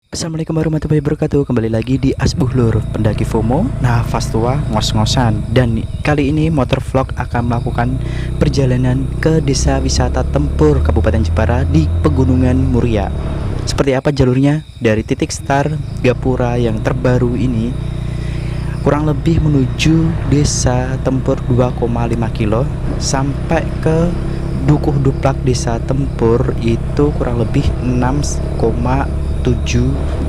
Assalamualaikum warahmatullahi wabarakatuh. Kembali lagi di Asbuh Lur, pendaki FOMO, nafas tua, ngos-ngosan. Dan kali ini motovlog akan melakukan perjalanan ke desa wisata Tempur, Kabupaten Jepara di Pegunungan Muria. Seperti apa jalurnya? Dari titik start Gapura yang terbaru ini kurang lebih menuju desa Tempur 2,5 kilo sampai ke Dukuh Duplak desa Tempur itu kurang lebih 6,7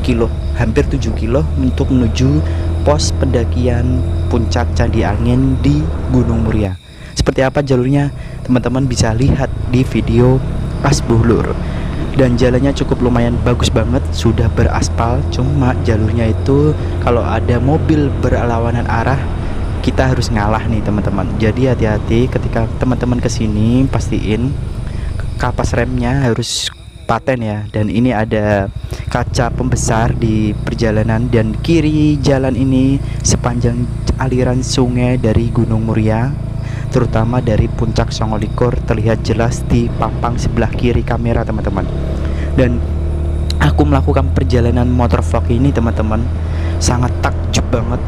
kilo, hampir 7 kilo untuk menuju pos pendakian puncak Candi Angin di Gunung Muria. Seperti apa jalurnya teman-teman bisa lihat di video Asbuh Lur. Dan jalannya cukup lumayan bagus banget, sudah beraspal. Cuma jalurnya itu kalau ada mobil berlawanan arah kita harus ngalah nih teman-teman. Jadi hati-hati ketika teman-teman kesini, pastiin kapas remnya harus paten ya. Dan ini ada kaca pembesar di perjalanan, dan kiri jalan ini sepanjang aliran sungai dari Gunung Muria, terutama dari puncak Songolikur, terlihat jelas di pampang sebelah kiri kamera teman-teman. Dan aku melakukan perjalanan motovlog ini teman-teman sangat takjub banget,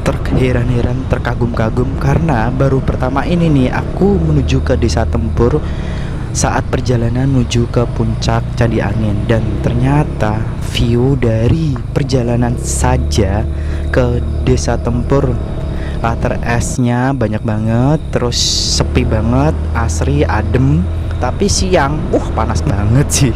terheran-heran, terkagum-kagum, karena baru pertama ini nih aku menuju ke desa Tempur saat perjalanan menuju ke puncak Candi Angin. Dan ternyata view dari perjalanan saja ke desa Tempur, latar esnya banyak banget, terus sepi banget, asri, adem. Tapi siang, panas banget sih.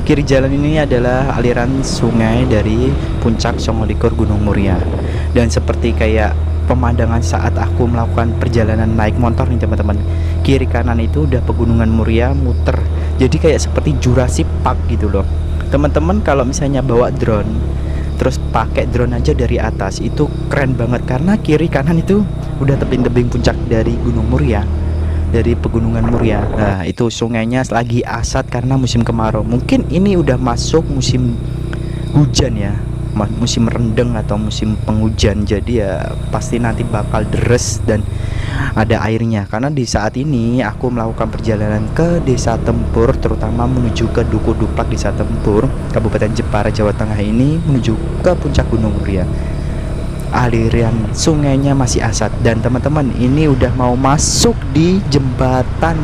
Kiri jalan ini adalah aliran sungai dari puncak Songolikur Gunung Muria. Dan seperti kayak pemandangan saat aku melakukan perjalanan naik motor nih teman-teman, kiri kanan itu udah Pegunungan Muria muter. Jadi kayak seperti Jurassic Park gitu loh teman-teman. Kalau misalnya bawa drone, terus pakai drone aja dari atas, itu keren banget, karena kiri kanan itu udah tebing-tebing puncak dari Gunung Muria, dari Pegunungan Muria. Nah itu sungainya lagi asat karena musim kemarau. Mungkin ini udah masuk musim hujan ya, musim rendeng atau musim penghujan. Jadi ya pasti nanti bakal deres dan ada airnya. Karena di saat ini aku melakukan perjalanan ke desa Tempur, terutama menuju ke Dukuh Duplak desa Tempur, Kabupaten Jepara, Jawa Tengah ini, menuju ke puncak Gunung Muria. Aliran sungainya masih asat, dan teman-teman ini udah mau masuk di jembatan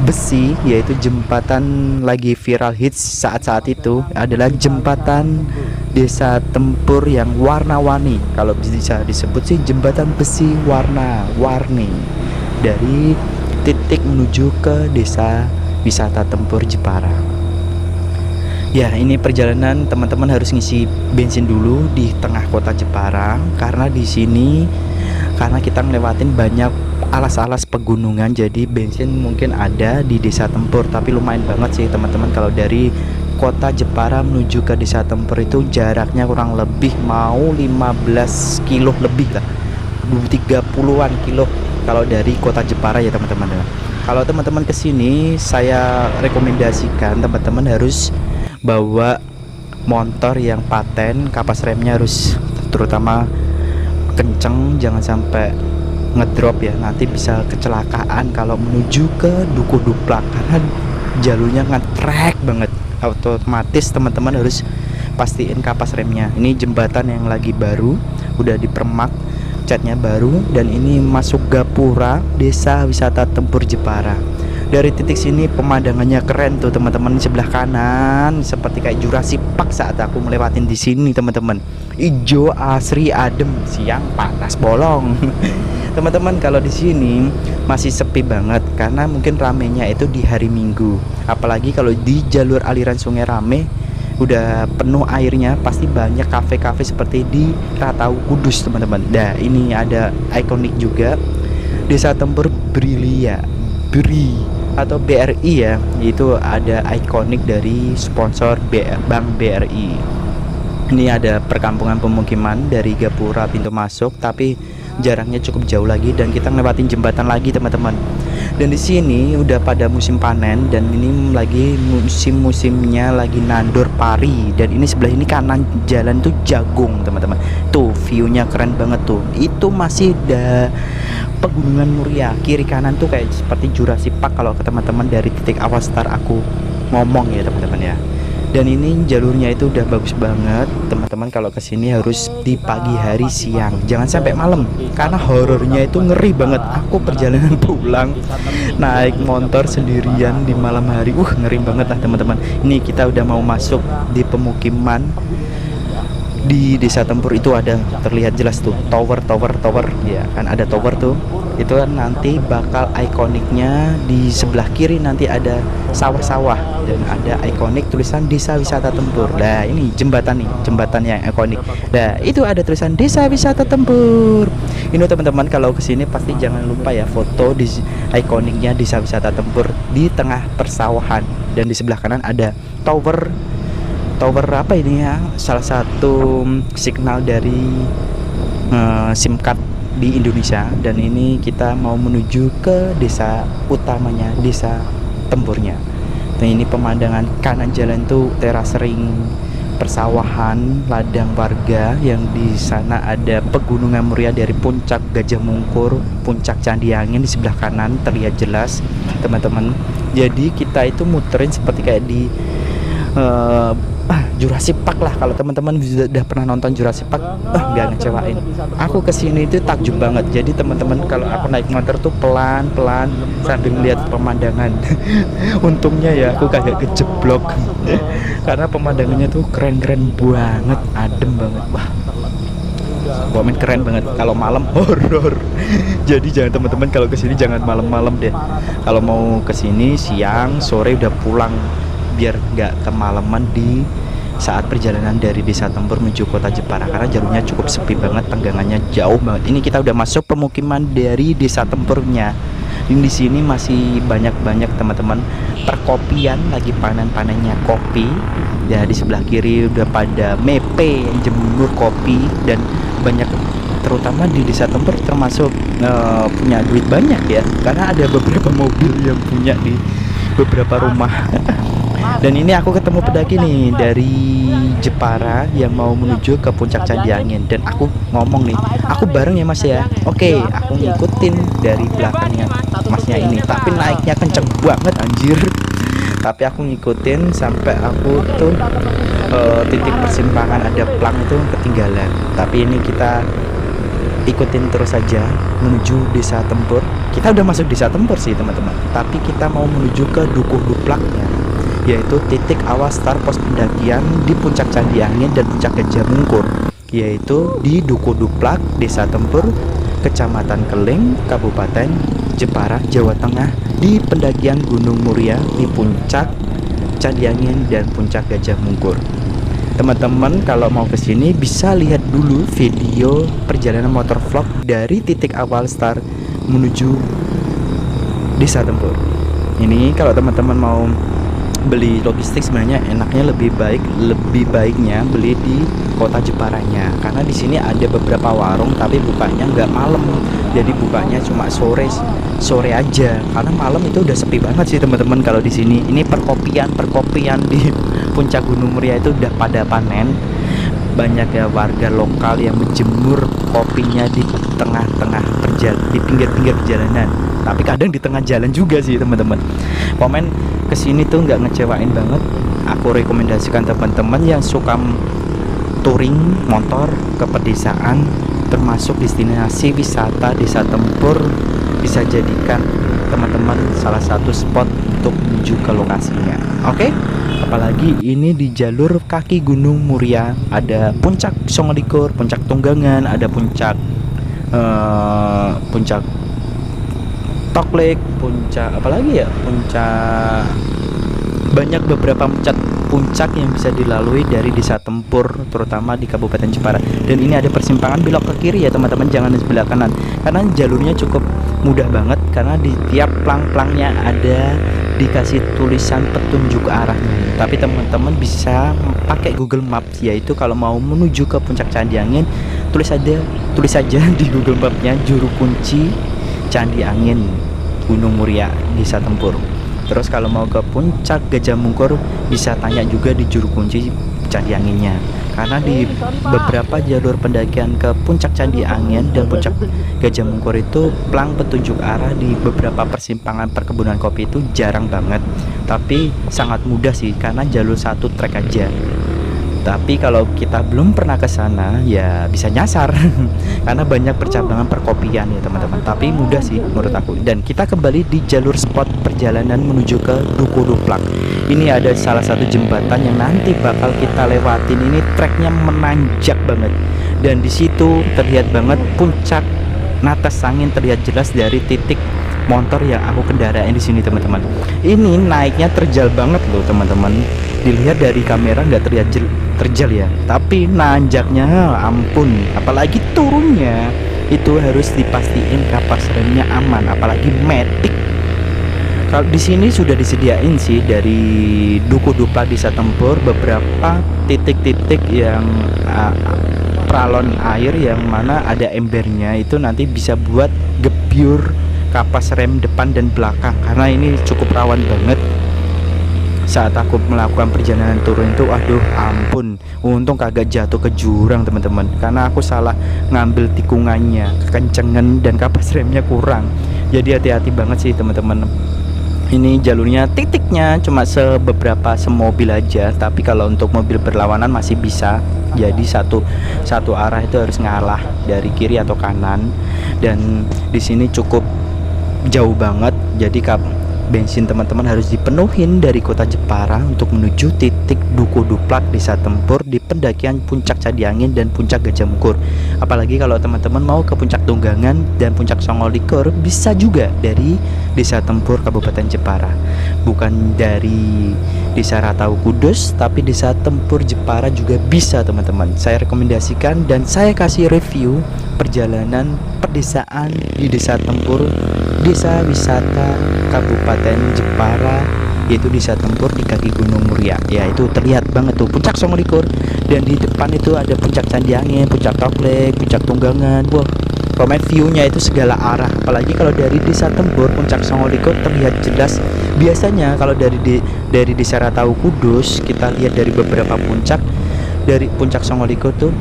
besi, yaitu jembatan lagi viral hits saat-saat itu, adalah jembatan desa Tempur yang warna-warni. Kalau bisa disebut sih jembatan besi warna-warni dari titik menuju ke desa wisata Tempur Jepara. Ya, ini perjalanan teman-teman harus ngisi bensin dulu di tengah kota Jepara, karena di sini karena kita ngelewatin banyak alas-alas pegunungan, jadi bensin mungkin ada di desa Tempur, tapi lumayan banget sih teman-teman. Kalau dari kota Jepara menuju ke desa Tempur itu jaraknya kurang lebih mau 15 kilo lebih lah, 30-an kilo kalau dari kota Jepara ya teman-teman. Kalau teman-teman kesini, saya rekomendasikan teman-teman harus bawa motor yang paten, kapas remnya harus terutama kenceng, jangan sampai ngedrop ya, nanti bisa kecelakaan kalau menuju ke Dukuh Duplak karena jalurnya ngetrek banget. Otomatis teman-teman harus pastiin kapas remnya. Ini jembatan yang lagi baru, udah dipermak, catnya baru, dan ini masuk Gapura, desa wisata Tempur Jepara. Dari titik sini pemandangannya keren tuh teman-teman. Sebelah kanan seperti kayak Jurassic Park saat aku melewatin di sini teman-teman. Ijo, asri, adem, siang panas bolong. Teman-teman kalau di sini masih sepi banget karena mungkin ramenya itu di hari Minggu. Apalagi kalau di jalur aliran sungai rame, udah penuh airnya, pasti banyak kafe-kafe seperti di Ratau Kudus teman-teman. Nah ini ada ikonik juga, Desa Tempur Brilia, atau BRI ya, itu ada ikonik dari sponsor Bank BRI. Ini ada perkampungan pemukiman dari Gapura pintu masuk, tapi jaraknya cukup jauh lagi, dan kita ngelewatin jembatan lagi teman-teman. Dan di sini udah pada musim panen, dan ini lagi musimnya lagi nandur pari. Dan ini sebelah ini kanan jalan tuh jagung teman-teman. Tuh viewnya keren banget tuh. Itu masih ada Pegunungan Muria. Kiri kanan tuh kayak seperti Jurassic Park kalau ke teman-teman dari titik awal start aku ngomong ya teman-teman ya. Dan ini jalurnya itu udah bagus banget teman-teman. Kalau kesini harus di pagi hari siang, jangan sampai malam, karena horornya itu ngeri banget. Aku perjalanan pulang naik motor sendirian di malam hari, ngeri banget lah teman-teman. Ini kita udah mau masuk di pemukiman di Desa Tempur. Itu ada terlihat jelas tuh tower ya kan, ada tower tuh. Itu kan nanti bakal ikoniknya di sebelah kiri, nanti ada sawah-sawah dan ada ikonik tulisan Desa Wisata Tempur. Nah ini jembatan nih, jembatan yang ikonik. Nah itu ada tulisan Desa Wisata Tempur. Ini teman-teman kalau kesini pasti jangan lupa ya foto di ikoniknya Desa Wisata Tempur di tengah persawahan. Dan di sebelah kanan ada tower apa ini ya, salah satu signal dari SIM card di Indonesia. Dan ini kita mau menuju ke desa utamanya, Desa Tempurnya. Nah ini pemandangan kanan jalan tuh teras ring persawahan, ladang warga, yang di sana ada pegunungan Muria dari puncak Gajah Mungkur, puncak Candi Angin di sebelah kanan terlihat jelas teman-teman. Jadi kita itu muterin seperti kayak di Jurassic Park lah. Kalau teman-teman sudah pernah nonton Jurassic Park, nggak ngecewain. Aku kesini itu takjub banget. Jadi teman-teman kalau aku naik motor tuh pelan-pelan sambil melihat pemandangan. Untungnya ya aku kagak kejeblok karena pemandangannya tuh keren-keren banget, adem banget. Wah, komen keren banget. Kalau malam horor. Jadi jangan teman-teman kalau kesini jangan malam-malam deh. Kalau mau kesini siang sore udah pulang, biar nggak kemalaman di saat perjalanan dari Desa Tempur menuju kota Jepara, karena jalurnya cukup sepi banget, tenggangannya jauh banget. Ini kita udah masuk pemukiman dari Desa Tempurnya. Di sini masih banyak teman-teman perkopian, lagi panen-panennya kopi. Ya di sebelah kiri udah pada mepe yang jemur kopi, dan banyak, terutama di Desa Tempur termasuk punya duit banyak ya, karena ada beberapa mobil yang punya di beberapa rumah. Dan ini aku ketemu pendaki nih dari Jepara yang mau menuju ke puncak Candi Angin. Dan aku ngomong nih, aku bareng ya mas ya. Oke, aku ngikutin dari belakangnya masnya ini, tapi naiknya kenceng banget anjir. Tapi aku ngikutin sampai aku tuh titik persimpangan ada plang itu ketinggalan. Tapi ini kita ikutin terus saja menuju Desa Tempur. Kita udah masuk Desa Tempur sih teman-teman, tapi kita mau menuju ke Dukuh Duplaknya, yaitu titik awal start pos pendakian di puncak Candi Angin dan puncak Gajah Mungkur, yaitu di Dukuh Duplak, Desa Tempur, Kecamatan Keling, Kabupaten Jepara, Jawa Tengah, di pendakian Gunung Muria di puncak Candi Angin dan puncak Gajah Mungkur. Teman-teman kalau mau kesini bisa lihat dulu video perjalanan motor vlog dari titik awal start menuju Desa Tempur. Ini kalau teman-teman mau beli logistik sebenarnya enaknya lebih baiknya beli di kota Jeparanya, karena di sini ada beberapa warung tapi bukanya nggak malam, jadi bukanya cuma sore aja, karena malam itu udah sepi banget sih teman-teman. Kalau di sini ini perkopian di puncak Gunung Muria itu udah pada panen, banyak ya warga lokal yang menjemur kopinya di tengah-tengah di pinggir-pinggir perjalanan, tapi kadang di tengah jalan juga sih teman-teman. Komen kesini tuh nggak ngecewain banget. Aku rekomendasikan teman-teman yang suka touring motor ke pedesaan, termasuk destinasi wisata Desa Tempur, bisa jadikan teman-teman salah satu spot untuk menuju ke lokasinya. Oke? Apalagi ini di jalur kaki Gunung Muria, ada puncak Songolikur, puncak Tunggangan, ada puncak Toklek, puncak apalagi ya, puncak, banyak beberapa puncak yang bisa dilalui dari Desa Tempur, terutama di Kabupaten Jepara. Dan ini ada persimpangan belok ke kiri ya teman-teman, jangan di sebelah kanan, karena jalurnya cukup mudah banget, karena di tiap plang-plangnya ada dikasih tulisan petunjuk arahnya. Tapi teman-teman bisa pakai Google Maps, yaitu kalau mau menuju ke puncak Candi Angin tulis saja di Google Mapnya juru kunci Candi Angin Gunung Muria Desa Tempur. Terus kalau mau ke puncak Gajah Mungkur bisa tanya juga di juru kunci Candi Anginnya. karena di beberapa jalur pendakian ke puncak Candi Angin dan puncak Gajah Mungkur itu plang petunjuk arah di beberapa persimpangan perkebunan kopi itu jarang banget, tapi sangat mudah sih karena jalur satu trek aja. Tapi kalau kita belum pernah ke sana ya bisa nyasar karena banyak percabangan perkopian ya teman-teman. Tapi mudah sih menurut aku. Dan kita kembali di jalur spot perjalanan menuju ke Duku Duplak. Ini ada salah satu jembatan yang nanti bakal kita lewatin. Ini treknya menanjak banget. Dan di situ terlihat banget puncak Natas Angin, terlihat jelas dari titik motor yang aku kendarain di sini teman-teman. Ini naiknya terjal banget loh teman-teman. Dilihat dari kamera nggak terjal ya, tapi nanjaknya ampun, apalagi turunnya itu harus dipastiin kapas remnya aman, apalagi matic. Kalau di sini sudah disediain sih dari Duku Duplak Desa Tempur beberapa titik-titik yang peralon air yang mana ada embernya, itu nanti bisa buat gebyur kapas rem depan dan belakang karena ini cukup rawan banget. Saat aku melakukan perjalanan turun itu, aduh ampun, untung kagak jatuh ke jurang teman-teman, karena aku salah ngambil tikungannya, kekencengan dan kapas remnya kurang. Jadi hati-hati banget sih teman-teman. Ini jalurnya titiknya cuma beberapa semobil aja, tapi kalau untuk mobil berlawanan masih bisa. Jadi satu arah itu harus ngalah dari kiri atau kanan, dan di sini cukup jauh banget. Jadi bensin teman-teman harus dipenuhin dari kota Jepara untuk menuju titik Duku Duplak Desa Tempur di pendakian puncak Candi Angin dan puncak Gajah Mungkur. Apalagi kalau teman-teman mau ke puncak Tunggangan dan puncak Songolikur, bisa juga dari Desa Tempur Kabupaten Jepara, bukan dari Desa Ratau Kudus, tapi Desa Tempur Jepara juga bisa teman-teman. Saya rekomendasikan dan saya kasih review perjalanan perdesaan di Desa Tempur, desa wisata Kabupaten Jepara, yaitu Desa Tempur di kaki Gunung Muria. Ya itu terlihat banget tuh puncak Songolikur, dan di depan itu ada puncak Candi Angin, puncak Toklek, puncak Tunggangan. Wah, comment view-nya itu segala arah. Apalagi kalau dari Desa Tempur puncak Songolikur terlihat jelas. Biasanya kalau dari Desa Ratau Kudus, kita lihat dari beberapa puncak, dari puncak Songolikur tuh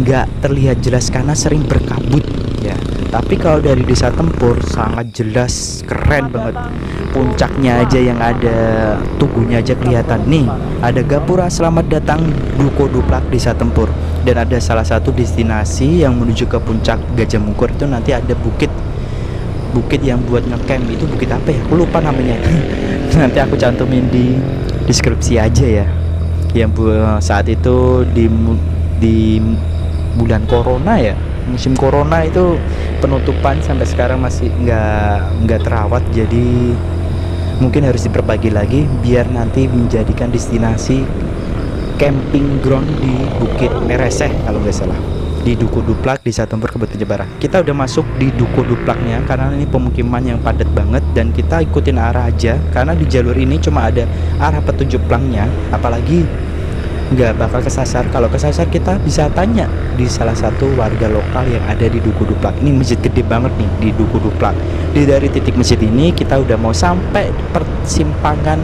nggak terlihat jelas karena sering berkabut ya. Tapi kalau dari Desa Tempur sangat jelas, keren banget. Puncaknya aja yang ada tugunya aja kelihatan. Nih, ada gapura selamat datang Duku Duplak Desa Tempur. Dan ada salah satu destinasi yang menuju ke puncak Gajah Mungkur itu nanti ada bukit yang buat ngecamp. Itu bukit apa ya? Aku lupa namanya. Nanti aku cantumin di deskripsi aja ya. Yang saat itu di bulan corona ya, musim corona itu penutupan sampai sekarang masih nggak terawat, jadi mungkin harus diperbagi lagi biar nanti menjadikan destinasi camping ground di Bukit Mereseh kalau nggak salah, di Duku Duplak Desa Tempur Kabupaten Jepara. Kita udah masuk di Duku Duplaknya karena ini pemukiman yang padat banget, dan kita ikutin arah aja karena di jalur ini cuma ada arah petunjuk plangnya, apalagi nggak bakal kesasar. Kalau kesasar kita bisa tanya di salah satu warga lokal yang ada di Duku Duplak. Ini masjid gede banget nih di Duku Duplak. Dari titik masjid ini kita udah mau sampai persimpangan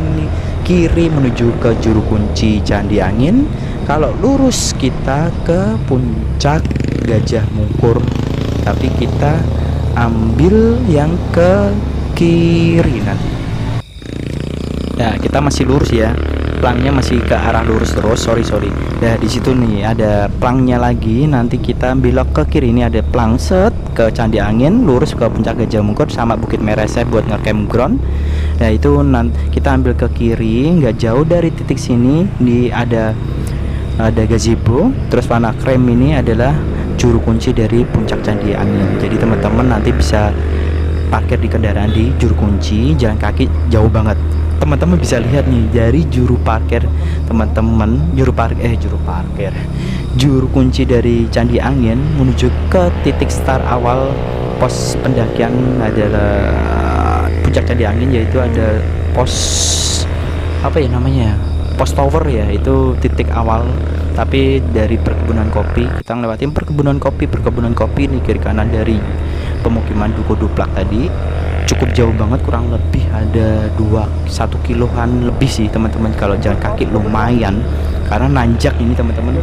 kiri menuju ke juru kunci Candi Angin. Kalau lurus kita ke puncak Gajah Mungkur, tapi kita ambil yang ke kiri nanti. Ya, kita masih lurus ya. Plangnya masih ke arah lurus terus. Sorry. Nah, di situ nih ada plangnya lagi. Nanti kita belok ke kiri. Ini ada plang set ke Candi Angin, lurus ke puncak Gajah Mungkur sama Bukit Mereseh buat ngecamp ground. Nah, itu nanti kita ambil ke kiri. Nggak jauh dari titik sini ada gazebo. Terus panah krem ini adalah juru kunci dari puncak Candi Angin. Jadi teman-teman nanti bisa parkir di kendaraan di juru kunci, jalan kaki jauh banget. Teman-teman bisa lihat nih dari juru parkir teman-teman, juru kunci dari Candi Angin menuju ke titik start awal pos pendakian adalah puncak Candi Angin, yaitu ada pos apa ya namanya, pos tower ya, itu titik awal. Tapi dari perkebunan kopi kita ngelewatin perkebunan kopi nih kiri kanan dari pemukiman Duku Duplak tadi. Cukup jauh banget, kurang lebih ada 1 kiloan lebih sih teman-teman. Kalau jalan kaki lumayan karena nanjak ini teman-teman.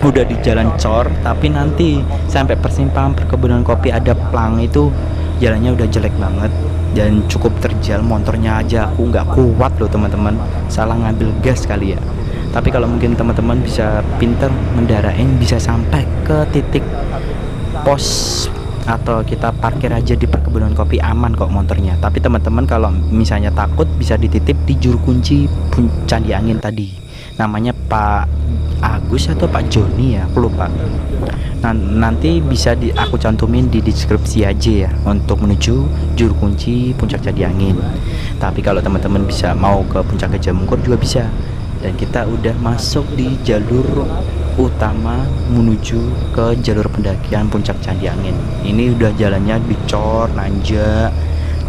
Udah di jalan cor, tapi nanti sampai persimpangan perkebunan kopi ada plang itu jalannya udah jelek banget dan cukup terjal. Motornya aja aku nggak kuat loh teman-teman, salah ngambil gas kali ya. Tapi kalau mungkin teman-teman bisa pinter mendarain, bisa sampai ke titik pos atau kita parkir aja di perkebunan kopi, aman kok motornya. Tapi teman-teman kalau misalnya takut bisa dititip di juru kunci Candi Angin tadi, namanya Pak Agus atau Pak Joni ya, aku lupa. Nah, nanti bisa aku cantumin di deskripsi aja ya untuk menuju juru kunci Puncak Candi Angin. Tapi kalau teman-teman bisa mau ke Puncak Gajah Mungkur juga bisa. Dan kita udah masuk di jalur utama menuju ke jalur pendakian Puncak Candi Angin. Ini udah jalannya dicor, nanjak.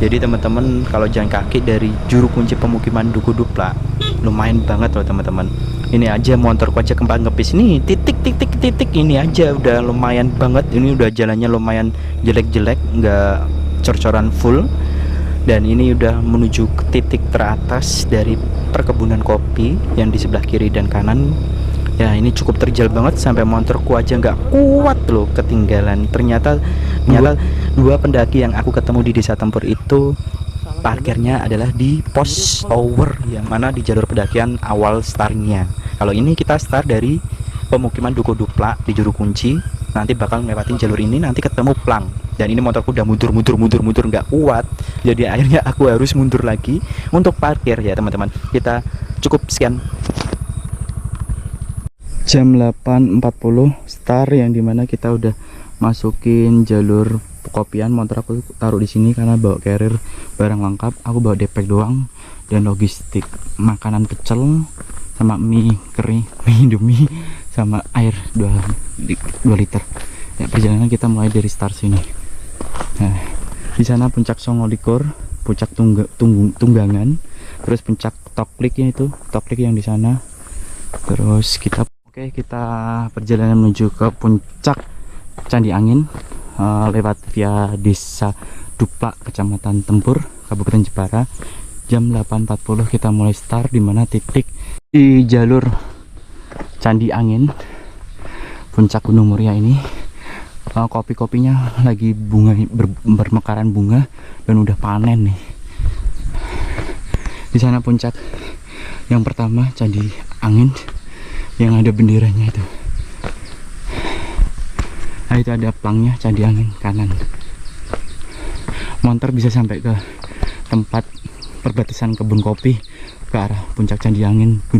Jadi teman-teman kalau jalan kaki dari juru kunci pemukiman Duku Duplak lumayan banget loh teman-teman. Ini aja motorku aja kembang ngepis nih, titik ini aja udah lumayan banget. Ini udah jalannya lumayan jelek-jelek, nggak cor-coran full. Dan ini udah menuju ke titik teratas dari perkebunan kopi yang di sebelah kiri dan kanan. Ya ini cukup terjal banget sampai motorku aja nggak kuat loh, ketinggalan. Ternyata dua pendaki yang aku ketemu di Desa Tempur itu parkirnya adalah di pos over yang mana di jalur pendakian awal startnya. Kalau ini kita start dari pemukiman Duku Duplak di juru kunci, nanti bakal ngelewatin jalur ini, nanti ketemu plang. Dan ini motorku udah mundur nggak kuat, jadi akhirnya aku harus mundur lagi untuk parkir ya teman-teman. Kita cukup sekian. Jam 8.40 start, yang dimana kita udah masukin jalur kopian. Motor aku taruh di sini karena bawa carrier barang lengkap. Aku bawa depek doang dan logistik, makanan pecel sama mie kering, mie Indomie sama air 2 liter. Ya, perjalanan kita mulai dari start sini. Nah, di sana puncak Songolikur, puncak Tunggangan, terus puncak Tokliknya itu, Toklik yang di sana. Terus kita perjalanan menuju ke puncak Candi Angin lewat via Desa Duplak, Kecamatan Tempur, Kabupaten Jepara. Jam 8.40 kita mulai start, dimana titik di jalur Candi Angin puncak Gunung Muria ini. Kopi-kopinya lagi bermekaran bunga dan udah panen nih. Di sana puncak yang pertama Candi Angin yang ada benderanya itu. Nah, itu ada plangnya Candi Angin kanan. Motor bisa sampai ke tempat perbatasan kebun kopi ke arah puncak Candi Angin.